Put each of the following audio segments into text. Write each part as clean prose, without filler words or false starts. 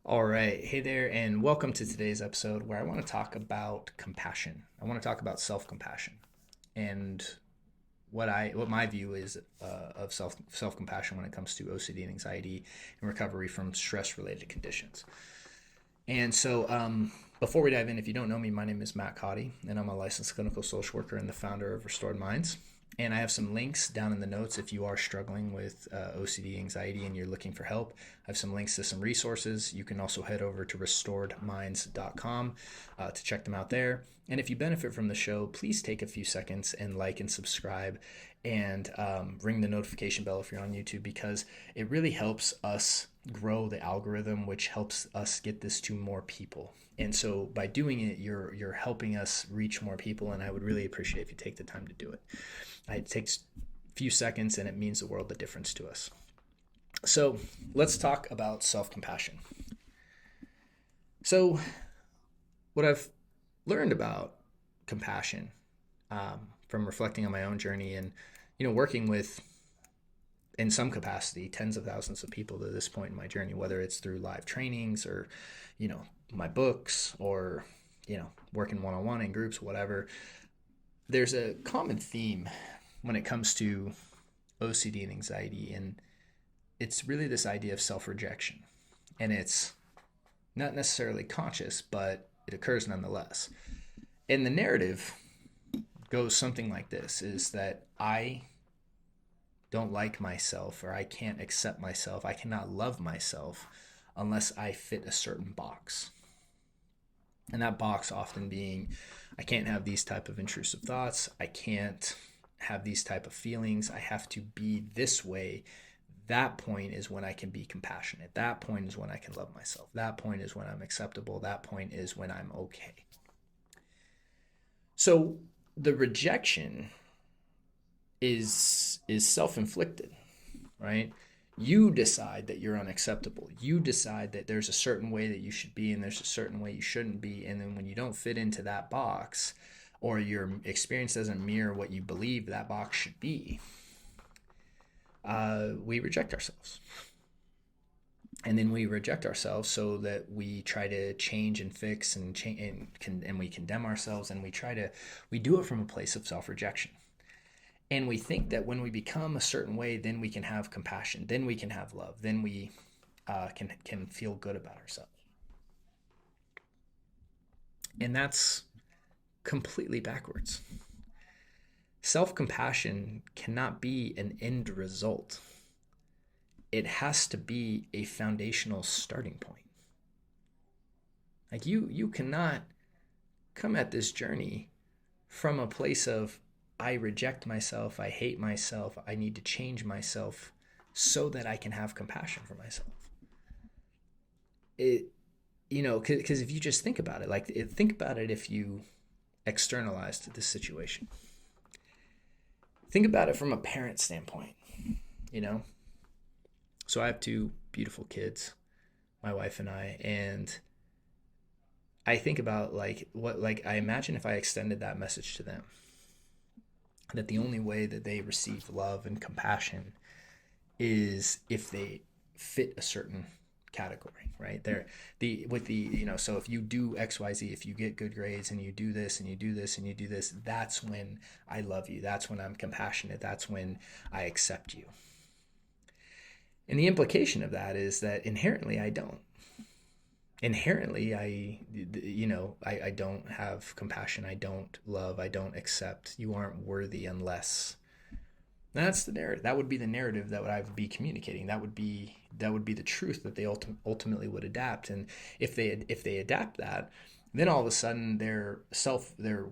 All right. Hey there, and welcome to today's episode where I want to talk about compassion. I want to talk about self-compassion and what my view is of self-compassion when it comes to OCD and anxiety and recovery from stress-related conditions. And so, before we dive in, if you don't know me, my name is Matt Cotty, and I'm a licensed clinical social worker and the founder of Restored Minds. And I have some links down in the notes if you are struggling with OCD, anxiety, and you're looking for help. I have some links to some resources. You can also head over to restoredminds.com to check them out there. And if you benefit from the show, please take a few seconds and like and subscribe and ring the notification bell if you're on YouTube, because it really helps us grow the algorithm, which helps us get this to more people. And so by doing it, you're helping us reach more people, and I would really appreciate if you take the time to do it. It takes a few seconds, and it means the world of difference to us. So let's talk about self-compassion. So what I've learned about compassion from reflecting on my own journey and working with, in some capacity, tens of thousands of people to this point in my journey, whether it's through live trainings or my books or working one-on-one in groups, whatever. There's a common theme when it comes to OCD and anxiety, and it's really this idea of self-rejection. And it's not necessarily conscious, but it occurs nonetheless. And the narrative goes something like this, is that I don't like myself, or I can't accept myself, I cannot love myself unless I fit a certain box. And that box often being, I can't have these type of intrusive thoughts, I can't have these type of feelings, I have to be this way. That point is when I can be compassionate. That point is when I can love myself. That point is when I'm acceptable. That point is when I'm okay. So the rejection is self-inflicted, right? You decide that you're unacceptable. You decide that there's a certain way that you should be and there's a certain way you shouldn't be. And then when you don't fit into that box, or your experience doesn't mirror what you believe that box should be, we reject ourselves. And then we reject ourselves so that we try to change and fix and we condemn ourselves, and we do it from a place of self-rejection. And we think that when we become a certain way, then we can have compassion, then we can have love, then we can feel good about ourselves. And that's completely backwards. Self-compassion cannot be an end result. It has to be a foundational starting point. Like you cannot come at this journey from a place of, I reject myself, I hate myself, I need to change myself so that I can have compassion for myself. Because if you just think about it, think about it if you externalized this situation. Think about it from a parent standpoint, you know? So I have two beautiful kids, my wife and I, and I think about I imagine if I extended that message to them, that the only way that they receive love and compassion is if they fit a certain category, right? So if you do XYZ, if you get good grades and you do this and you do this and you do this, that's when I love you. That's when I'm compassionate. That's when I accept you. And the implication of that is that inherently I don't. Inherently, I don't have compassion. I don't love. I don't accept. You aren't worthy unless. That's the narrative. That would be the narrative that I would be communicating. That would be the truth that they ultimately would adapt. And if they adapt that, then all of a sudden their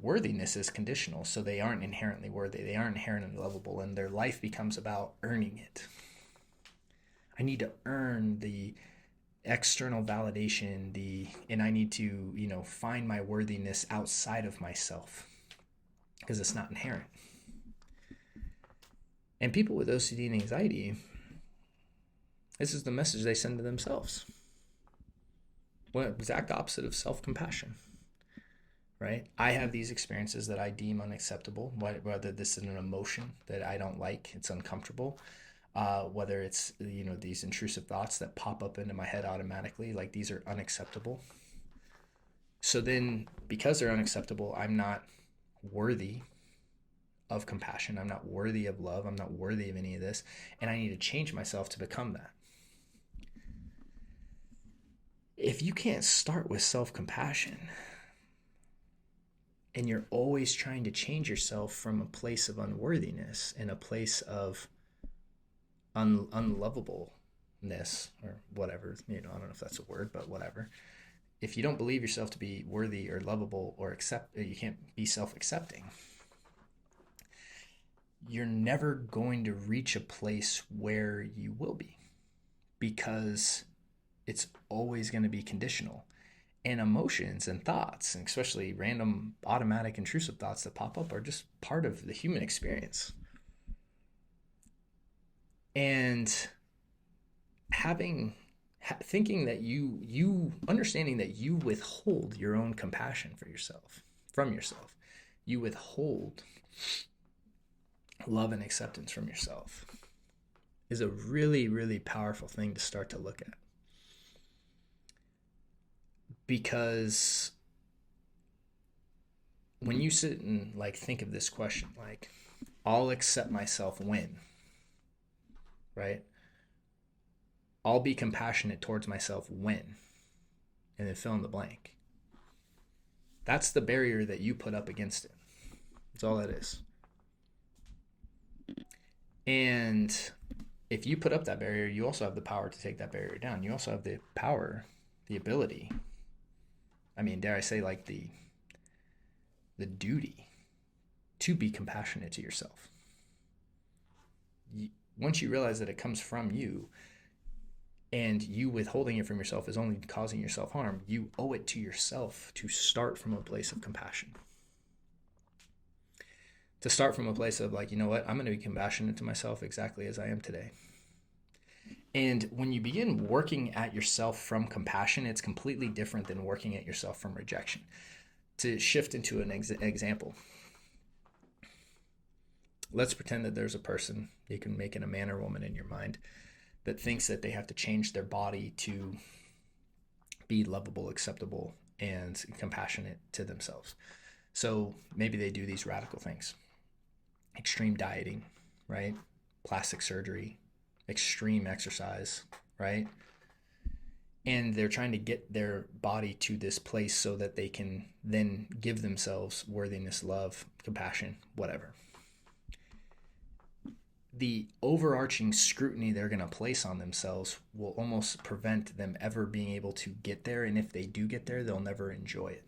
worthiness is conditional. So they aren't inherently worthy. They aren't inherently lovable, and their life becomes about earning it. I need to earn the external validation, and I need to find my worthiness outside of myself because it's not inherent. And people with OCD and anxiety, this is the message they send to themselves. Well, exact opposite of self-compassion, right? I have these experiences that I deem unacceptable, whether this is an emotion that I don't like, it's uncomfortable. whether it's, these intrusive thoughts that pop up into my head automatically, like these are unacceptable. So then, because they're unacceptable, I'm not worthy of compassion. I'm not worthy of love. I'm not worthy of any of this. And I need to change myself to become that. If you can't start with self-compassion and you're always trying to change yourself from a place of unworthiness and a place of unlovableness or whatever, I don't know if that's a word, but whatever. If you don't believe yourself to be worthy or lovable or you can't be self-accepting, you're never going to reach a place where you will be, because it's always going to be conditional. And emotions and thoughts, and especially random automatic intrusive thoughts that pop up, are just part of the human experience. And thinking that understanding that you withhold your own compassion from yourself, you withhold love and acceptance from yourself, is a really, really powerful thing to start to look at. Because when you sit and think of this question, I'll accept myself when, right? I'll be compassionate towards myself when, and then fill in the blank. That's the barrier that you put up against it. That's all that is. And if you put up that barrier, you also have the power to take that barrier down. You also have the power, the ability, dare I say, the duty to be compassionate to yourself. Once you realize that it comes from you, and you withholding it from yourself is only causing yourself harm, you owe it to yourself to start from a place of compassion. To start from a place of I'm going to be compassionate to myself exactly as I am today. And when you begin working at yourself from compassion, it's completely different than working at yourself from rejection. To shift into an example, let's pretend that there's a person, you can make it a man or woman in your mind, that thinks that they have to change their body to be lovable, acceptable, and compassionate to themselves. So maybe they do these radical things: extreme dieting, right? Plastic surgery, extreme exercise, right? And they're trying to get their body to this place so that they can then give themselves worthiness, love, compassion, whatever. The overarching scrutiny they're going to place on themselves will almost prevent them ever being able to get there. And if they do get there, they'll never enjoy it,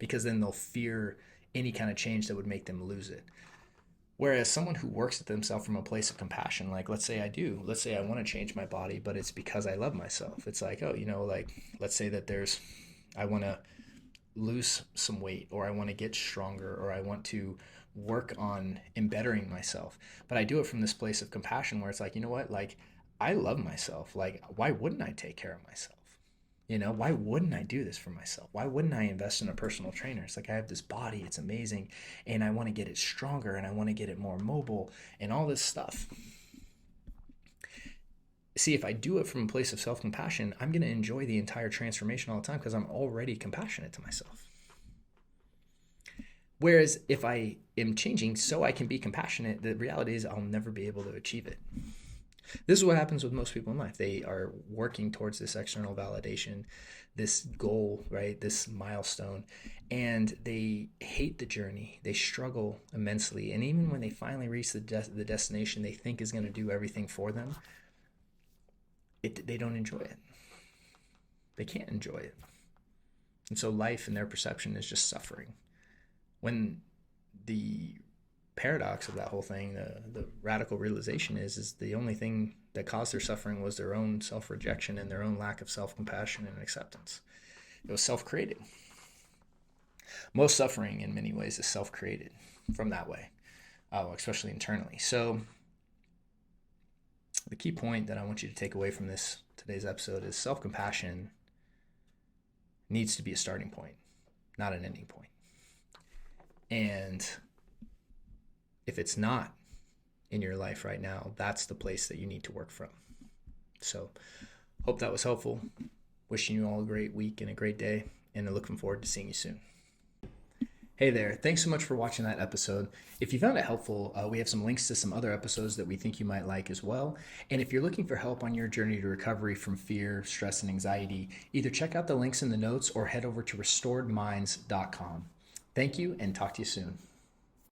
because then they'll fear any kind of change that would make them lose it. Whereas someone who works at themselves from a place of compassion, let's say I want to change my body, but it's because I love myself. It's let's say that I want to lose some weight, or I want to get stronger, or I want to work on embettering myself. But I do it from this place of compassion where it's I love myself. Why wouldn't I take care of myself? Why wouldn't I do this for myself? Why wouldn't I invest in a personal trainer? It's I have this body, it's amazing, and I want to get it stronger, and I want to get it more mobile, and all this stuff. See, if I do it from a place of self-compassion, I'm going to enjoy the entire transformation all the time, because I'm already compassionate to myself. Whereas if I am changing so I can be compassionate, the reality is I'll never be able to achieve it. This is what happens with most people in life. They are working towards this external validation, this goal, right? This milestone, and they hate the journey. They struggle immensely. And even when they finally reach the destination they think is going to do everything for them, they don't enjoy it. They can't enjoy it. And so life in their perception is just suffering. When the paradox of that whole thing, the radical realization is the only thing that caused their suffering was their own self-rejection and their own lack of self-compassion and acceptance. It was self-created. Most suffering in many ways is self-created from that way, especially internally. So the key point that I want you to take away from today's episode is self-compassion needs to be a starting point, not an ending point. And if it's not in your life right now, that's the place that you need to work from. So hope that was helpful. Wishing you all a great week and a great day, and looking forward to seeing you soon. Hey there, thanks so much for watching that episode. If you found it helpful, we have some links to some other episodes that we think you might like as well. And if you're looking for help on your journey to recovery from fear, stress, and anxiety, either check out the links in the notes or head over to restoredminds.com. Thank you, and talk to you soon.